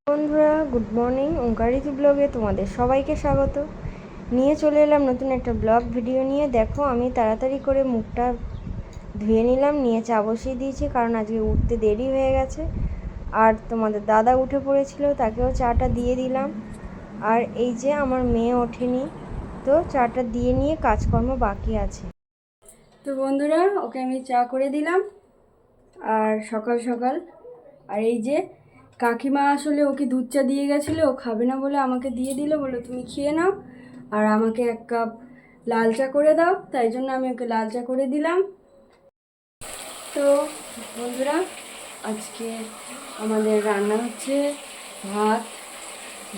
বন্ধুরা, good morning. ওঙ্কারিতি ব্লগে তোমাদের সবাইকে স্বাগত। নিয়ে চলে এলাম নতুন একটা ব্লগ ভিডিও নিয়ে। দেখো, আমি তাড়াতাড়ি করে মুখটা ধুয়ে নিলাম, নিয়ে চা বসিয়ে দিয়েছি, কারণ আজকে উঠতে দেরি হয়ে গেছে। আর তোমাদের দাদা উঠে পড়েছিল, তাকেও চাটা দিয়ে দিলাম। আর এই যে আমার মেয়ে ওঠেনি, তো চাটা দিয়ে নিয়ে কাজকর্ম বাকি আছে। তো বন্ধুরা, ওকে আমি চা করে দিলাম আর সকাল সকাল। আর এই যে কাকিমা আসলে ওকে দুধ চা দিয়ে গেছিলো, ও খাবে না বলে আমাকে দিয়ে দিল, বললো তুমি খেয়ে নাও আর আমাকে এক কাপ লাল চা করে দাও। তাই জন্য আমি ওকে লাল চা করে দিলাম। তো বন্ধুরা, আজকে আমাদের রান্না হচ্ছে ভাত,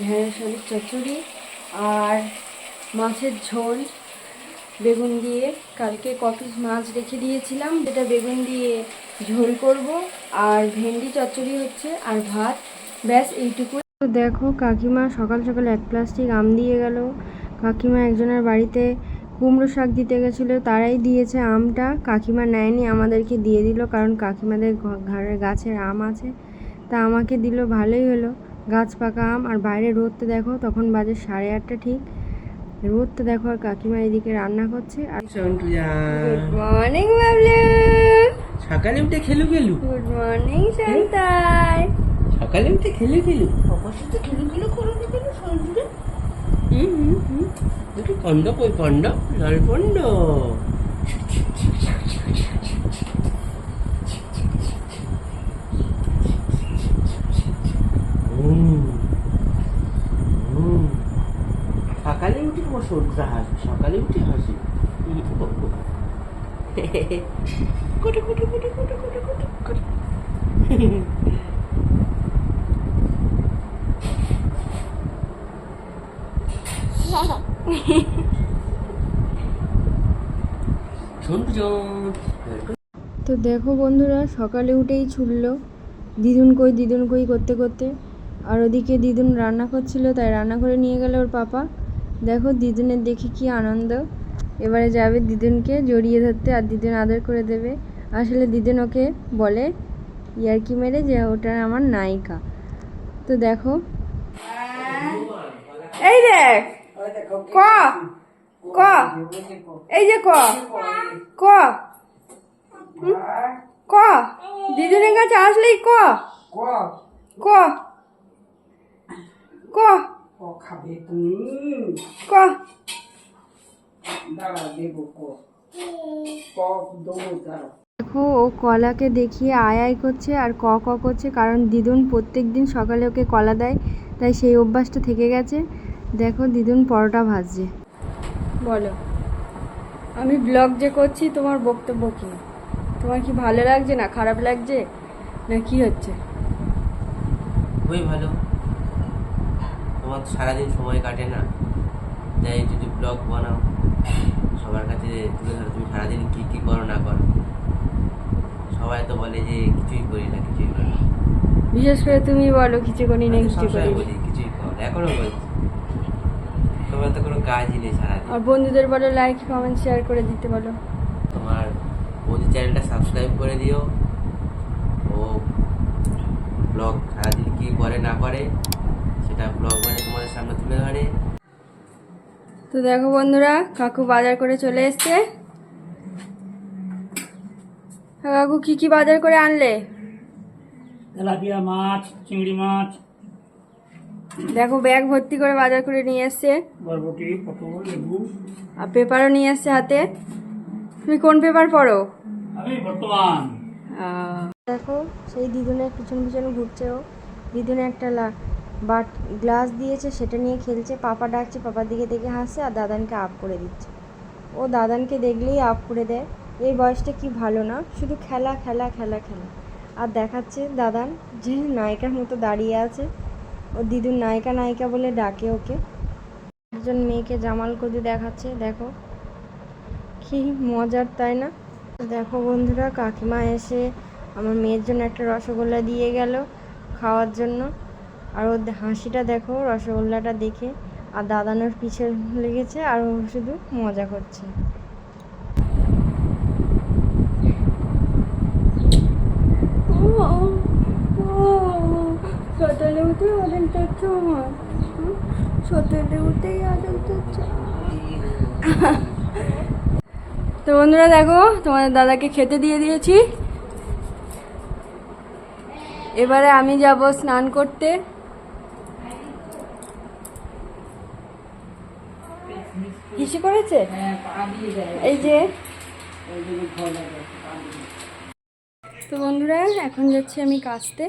ঢেঁড়স আলুর চচ্চড়ি আর মাছের ঝোল বেগুন দিয়ে। কালকে কপিস মাছ রেখে দিয়েছিলাম, যেটা বেগুন দিয়ে ঝোল করব। আর ভেন্ডি চচ্চড়ি হচ্ছে আর ভাত, ব্যাস এইটুকু। তো দেখো, কাকিমা সকাল সকাল এক প্লাস্টিক আম দিয়ে গেল। কাকিমা একজনের বাড়িতে কুমড়ো শাক দিতে গেছিলো, তারাই দিয়েছে আমটা। কাকিমা নেয়নি, আমাদেরকে দিয়ে দিল, কারণ কাকিমাদের ঘরের গাছের আম আছে, তা আমাকে দিল। ভালোই হলো, গাছ পাকা আম। আর বাইরে রোদটা দেখো, তখন বাজে 8:30 ঠিক। রোদটা দেখো, আর কাকিমা এদিকে রান্না করছে। আর গুড মর্নিং বাবলু। সকালে উঠে খেলু খেলু। Good morning শান্তাই। সকালে উঠে খেলু খেলু। অবশ্যই তো খেলু খেলু করে দিবি সঞ্জুরে। দুটো পন্ড, কই পন্ড? লাল পন্ড। সকালে উঠে তোমার সর্দা হাসি, সকালে উঠে হাসি। কুটু কুটু কুটু কুটু কুটু কুটু কুটু। তো দেখো বন্ধুরা, সকালে উঠেই ছুটলো দিদুন কই দিদুন কই করতে করতে। আর ওদিকে দিদুন রান্না করছিল, তাই রান্না করে নিয়ে গেল ওর পাপা। দেখো দিদুনের দেখে কি আনন্দ। এবারে যাবে দিদুনকে জড়িয়ে ধরতে, আর দিদুন আদর করে দেবে। আসলে দিদুন ওকে বলে ইয়ার্কি মেরে যে ওটা আমার নায়িকা। তো দেখো, এই দেখ ক ক, এই যে ক ক ক, দিদুনের কাছে আসলেই ক ক ক খাবে তুমি? ক। দেখো, ও কলাকে দেখিয়ে আয় আয় করছে আর ক ক করছে, কারণ দিদুন প্রত্যেক দিন সকালে ওকে কলা দেয়, তাই সেই অভ্যাসটা থেকে গেছে। দেখো দিদুন পরোটা ভাজছে। বলো, আমি ব্লগ যে করছি, তোমার বক্তব্য কি? তোমার কি ভালো লাগছে না খারাপ লাগছে না কি হচ্ছে? খুবই ভালো। তোমার তো সারাদিন সময় কাটে না, তাই যদি ব্লগ বানাও সবার কাছে তুলে ধরো তুমি সারাদিন কী কী করো না করো। সবাই তো বলে যে কিছুই করি না, কিছুই করি না। বিশেষ করে তুমি বলো কিছু করি না, কিছু করি না। বলি কিছুই কর, এখনো বলছি। তোমার তো কোনো কাজই নেই সারাদিন। আর বন্ধুদের বলো লাইক কমেন্ট শেয়ার করে দিতে বলো। তোমার বৌদি চ্যানেলটা সাবস্ক্রাইব করে দিও। ও ব্লগ সারাদিন কী করে না করে সেটা ব্লগ মানে তোমাদের সামনে তুলে ধরে। তো দেখো বন্ধুরা, কাকু বাজার করে চলে এসছে। কাকু কি কি বাজার করে আনলে? তেলাপিয়া মাছ, চিংড়ি মাছ, দেখো ব্যাগ ভর্তি করে বাজার করে নিয়ে এসছে। বরবটি, পটল, লেবু। আর পেপারও নিয়ে এসছে হাতে। তুমি কোন পেপার পড়ো? আমি বর্তমান। দেখো, সেই দিদুনের পিছন পিছন ঘুরছে ও। দিদুনে একটা বাট গ্লাস দিয়েছে, সেটা নিয়ে খেলছে। পাপা ডাকছে, পাপার দিকে দেখে হাসছে আর দাদানকে আপ করে দিচ্ছে। ও দাদানকে দেখলেই আপ করে দেয়। এই বয়সটা কি ভালো না, শুধু খেলা খেলা খেলা খেলা। আর দেখাচ্ছে দাদান যে নায়িকার মতো দাঁড়িয়ে আছে। ও দিদুন নায়িকা নায়িকা বলে ডাকে ওকে। একজন মেয়েকে জামাল কদু দেখাচ্ছে, দেখো কি মজার, তাই না? দেখো বন্ধুরা, কাকিমা এসে আমার মেয়ের জন্য একটা রসগোল্লা দিয়ে গেল খাওয়ার জন্য। আর ওর হাসিটা দেখো রসগোল্লাটা দেখে। আর দাদানোর পিছে লেগেছে আর ও শুধু মজা করছে। সকালে উঠে আদল করছো আমার, সকালে উঠেই আদল করছো। তো বন্ধুরা দেখো, তোমাদের দাদাকে খেতে দিয়ে দিয়েছি। এবারে আমি যাব স্নান করতে। হিসি করেছে এই যে। তো বন্ধুরা এখন যাচ্ছি আমি কাচতে।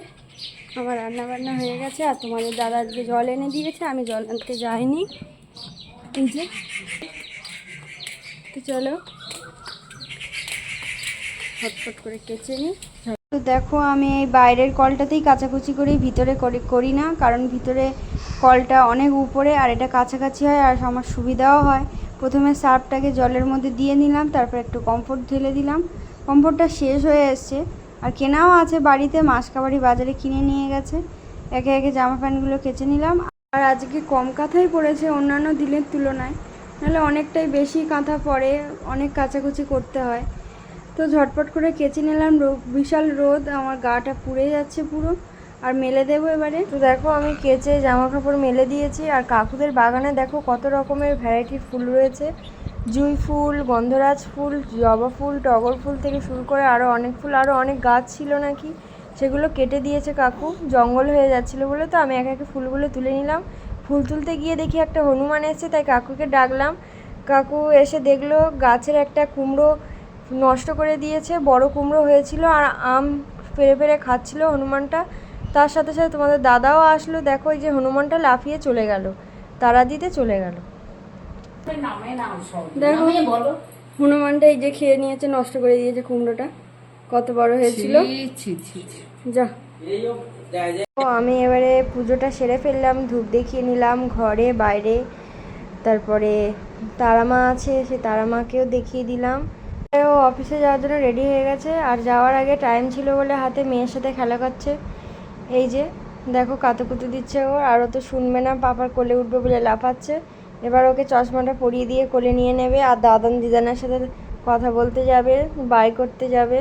আমার রান্না বান্না হয়ে গেছে, আর তোমাদের দাদা আজকে জল এনে দিয়েছে, আমি জল আনতে যাইনি। এই যে, তো চলো ফটফট করে কেচে নিই। তো দেখো আমি এই বাইরের কলটাতেই কাচাকুচি করি, ভিতরে করি না, কারণ ভিতরে কলটা অনেক উপরে আর এটা কাছাকাছি হয় আর আমার সুবিধাও হয়। প্রথমে সার্ফটাকে জলের মধ্যে দিয়ে নিলাম, তারপর একটু কমফোর্ট ঢেলে দিলাম। কমফোর্টটা শেষ হয়ে এসছে, আর কেনাও আছে বাড়িতে, মাসকাবাড়ি বাজারে কিনে নিয়ে গেছে। একে একে জামা প্যান্টগুলো কেচে নিলাম। আর আজকে কম কাঁথাই পড়েছে অন্যান্য দিনের তুলনায়, নাহলে অনেকটাই বেশি কাঁথা পড়ে, অনেক কাচাকুচি করতে হয়। তো ঝটপট করে কেচে নিলাম। বিশাল রোদ, আমার গাটা পুড়ে যাচ্ছে পুরো, আর মেলে দেবো এবারে। তো দেখো আমি কেচে জামা কাপড় মেলে দিয়েছি। আর কাকুদের বাগানে দেখো কত রকমের ভ্যারাইটির ফুল রয়েছে, জুঁই ফুল, গন্ধরাজ ফুল, জবা ফুল, টগর ফুল থেকে শুরু করে আরও অনেক ফুল, আরও অনেক গাছ ছিল নাকি, সেগুলো কেটে দিয়েছে কাকু, জঙ্গল হয়ে যাচ্ছিলো বলে। তো আমি একে একে ফুলগুলো তুলে নিলাম। ফুল তুলতে গিয়ে দেখি একটা হনুমান এসেছে, তাই কাকুকে ডাকলাম। কাকু এসে দেখলো গাছের একটা কুমড়ো নষ্ট করে দিয়েছে, বড় কুমড়ো হয়েছিল, আর আম পেরে পেরে খাচ্ছিল হনুমানটা। তার সাথে সাথে তোমাদের দাদাও আসলো। দেখো এই যে হনুমানটা লাফিয়ে চলে গেল, তারা দিতে চলে গেল। দেখো হনুমানটা এই যে খেয়ে নিয়েছে, নষ্ট করে দিয়েছে কুমড়োটা, কত বড় হয়েছিল। যা, আমি এবারে পুজোটা সেরে ফেললাম, ধূপ দেখিয়ে নিলাম ঘরে বাইরে। তারপরে তারামা আছে, সে তারামাকেও দেখিয়ে দিলাম। ও অফিসে যাওয়ার জন্য রেডি হয়ে গেছে, আর যাওয়ার আগে টাইম ছিল বলে হাতে মেয়ের সাথে খেলা করছে। এই যে দেখো কাতুকুতু দিচ্ছে ওর, আর ও তো শুনবে না, পাপার কোলে উঠবে বলে লাফাচ্ছে। এবার ওকে চশমাটা পরিয়ে দিয়ে কোলে নিয়ে নেবে, আর দাদান দিদানের সাথে কথা বলতে যাবে, বাই করতে যাবে।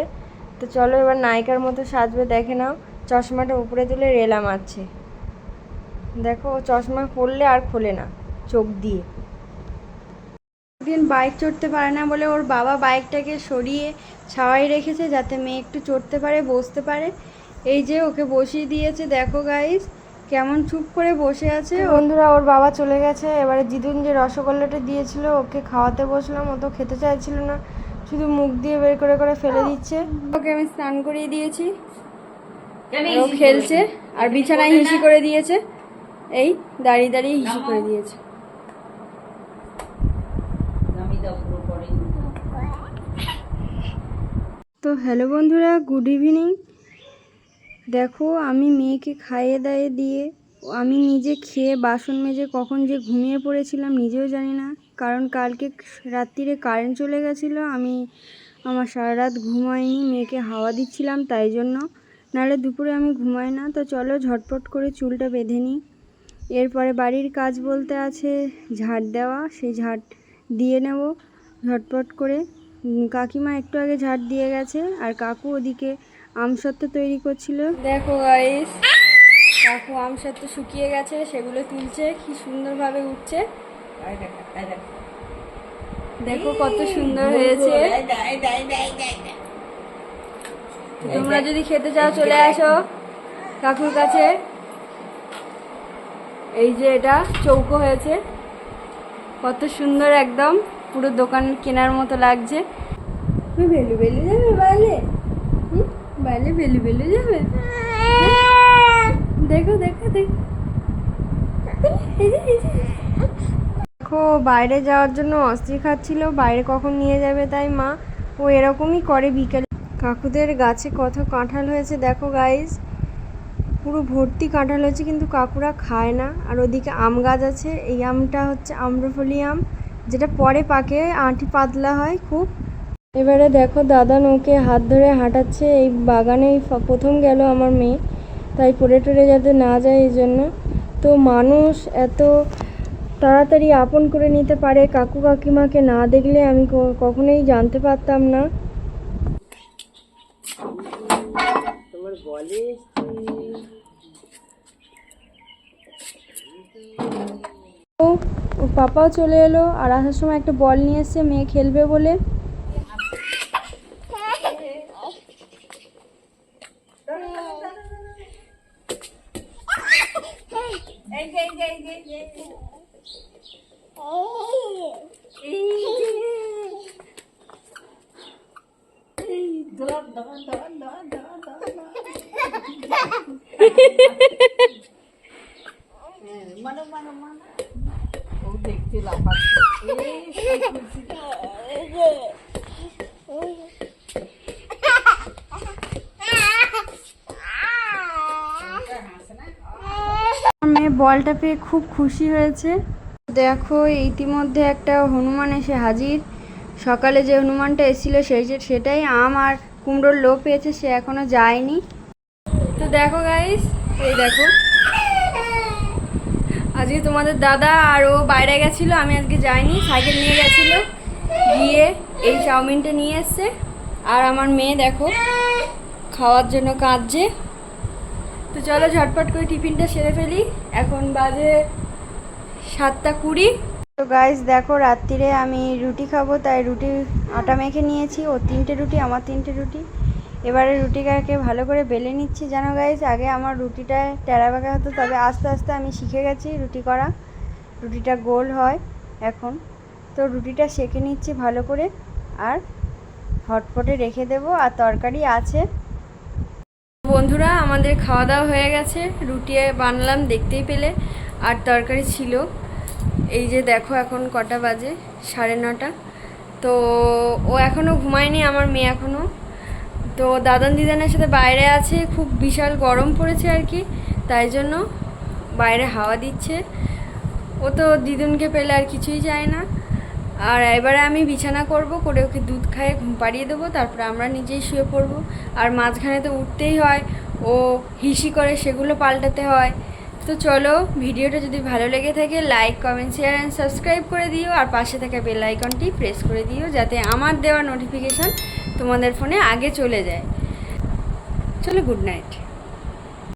তো চলো এবার নায়িকার মতো সাজবে, দেখে নাও। চশমাটা উপরে তুলে রেলা মারছে, দেখো ও চশমা পরলে আর খোলে না চোখ দিয়ে। দিন বাইক চড়তে পারে না বলে ওর বাবা বাইকটাকে সরিয়ে ছাওয়াই রেখেছে, যাতে মেয়ে একটু চড়তে পারে, বসতে পারে। এই যে ওকে বসিয়ে দিয়েছে, দেখো গাইস কেমন চুপ করে বসে আছে। বন্ধুরা ওর বাবা চলে গেছে। এবারে জিদুন যে রসগোল্লাটা দিয়েছিল ওকে খাওয়াতে বসলাম, ও তো খেতে চাইছিল না, শুধু মুখ দিয়ে বের করে করে ফেলে দিচ্ছে। ওকে আমি স্নান করিয়ে দিয়েছি, ও খেলছে, আর বিছানায় হিসি করে দিয়েছে, এই দাঁড়িয়ে দাঁড়িয়ে হিসি করে দিয়েছে। তো হ্যালো বন্ধুরা, গুড ইভিনিং। দেখো আমি মেয়েকে খাইয়ে দাইয়ে দিয়ে আমি নিজে খেয়ে বাসন মেজে কখন যে ঘুমিয়ে পড়েছিলাম নিজেও জানি না, কারণ কালকে রাত্রিরে কারেন্ট চলে গেছিলো। আমার সারা রাত ঘুমাইনি, মেয়েকে হাওয়া দিচ্ছিলাম তাই জন্য, নাহলে দুপুরে আমি ঘুমাই না। তো চলো ঝটপট করে চুলটা বেঁধে নিই। এরপরে বাড়ির কাজ বলতে আছে ঝাড় দেওয়া, সেই ঝাড় দিয়ে নেব ঝটপট করে। কাকিমা একটু আগে ঝাড় দিয়ে গেছে, আর কাকু ওদিকে আমসত্ত্ব তৈরি করছিল। দেখো গাইস, কাকু আমসত্ত্ব শুকিয়ে গেছে, সেগুলো তুলছে, কি সুন্দরভাবে উঠছে। দেখো কত সুন্দর হয়েছে। তোমরা যদি খেতে চাও চলে আসো কাকুর কাছে। এই যে এটা চৌকো হয়েছে, কত সুন্দর, একদম পুরো দোকান কেনার মতো লাগছে। বেলু বেলু যাবে বাইরে, বাইরে বেলু বেলু যাবে। দেখো দেখো দেখো, দেখো বাইরে যাওয়ার জন্য অস্থির খাচ্ছিল, বাইরে কখন নিয়ে যাবে তাই মা। ও এরকমই করে বিকেলে। কাকুদের গাছে কত কাঁঠাল হয়েছে দেখো গাইস, পুরো ভর্তি কাঁঠাল হয়েছে, কিন্তু কাকুরা খায় না। আর ওদিকে আম গাছ আছে, এই আমটা হচ্ছে আম্রফলি আম, যেটা পরে পাকে, আঁটি পাতলা হয় খুব। এবারে দেখো দাদা নৌকে হাত ধরে হাঁটাচ্ছে। এই বাগানে প্রথম গেল আমার মেয়ে, তাই পড়ে টরে যাতে না যায় এই জন্য। তো মানুষ এত তাড়াতাড়ি আপন করে নিতে পারে কাকু কাকিমাকে না দেখলে আমি কখনোই জানতে পারতাম না। বল এসছে। ওর পাপাও চলে এলো আর আসার সময় একটা বল নিয়ে এসছে মেয়ে খেলবে বলে। মেয়ে বলটা পেয়ে খুব খুশি হয়েছে। দেখো ইতিমধ্যে একটা হনুমান এসে হাজির। সকালে যে হনুমানটা এসেছিল সেটাই আম আর কুমড়োর লো পেয়েছে, সে এখনো যায়নি। তো দেখো গাইস, এই দেখো আজকে তোমাদের দাদা আর ও বাইরে গেছিলো, আমি আজকে যাইনি, সাইকেল নিয়ে গেছিলো, গিয়ে এই চাউমিনটা নিয়ে এসছে। আর আমার মেয়ে দেখো খাওয়ার জন্য কাঁদছে। তো চলো ঝটপট করে টিফিনটা সেরে ফেলি, এখন বাজে 7:20। তো গাইস দেখো রাত্রিরে আমি রুটি খাবো, তাই রুটি আটা মেখে নিয়েছি। ও 3টে রুটি, আমার 3টে রুটি। এবারে রুটিটাকে ভালো করে বেলে নিচ্ছি। জানো গাইস, আগে আমার রুটিটা টেরা বেঁকা হতো, তবে আস্তে আস্তে আমি শিখে গেছি রুটি করা। রুটিটা গোল হয় এখন। তো রুটিটা সেঁকে নিচ্ছি ভালো করে, আর হটপটে রেখে দেবো। আর তরকারি আছে। বন্ধুরা আমাদের খাওয়া দাওয়া হয়ে গেছে, রুটি বানালাম দেখতেই পেলে, আর তরকারি ছিল। এই যে দেখো এখন কটা বাজে, 9:30। তো ও এখনও ঘুমায়নি, আমার মেয়ে এখনও। তো দাদান দিদানের সাথে বাইরে আছে, খুব বিশাল গরম পড়েছে আর কি, তাই জন্য বাইরে হাওয়া দিচ্ছে। ও তো দিদুনকে পেলে আর কিছুই চায় না। আর এবারে আমি বিছানা করব, করে ওকে দুধ খাইয়ে ঘুম পাড়িয়ে দেবো, তারপরে আমরা নিজেই শুয়ে পড়বো। আর মাঝখানে তো উঠতেই হয়, ও হিসি করে সেগুলো পাল্টাতে হয়। তো চলো, ভিডিওটা যদি ভালো লেগে থাকে like, comment, share and subscribe করে দিও। আর পাশে থাকা বেল আইকনটি প্রেস করে দিও, যাতে আমার দেওয়া নোটিফিকেশান তোমাদের ফোনে আগে চলে যায়। চলো, গুড নাইট।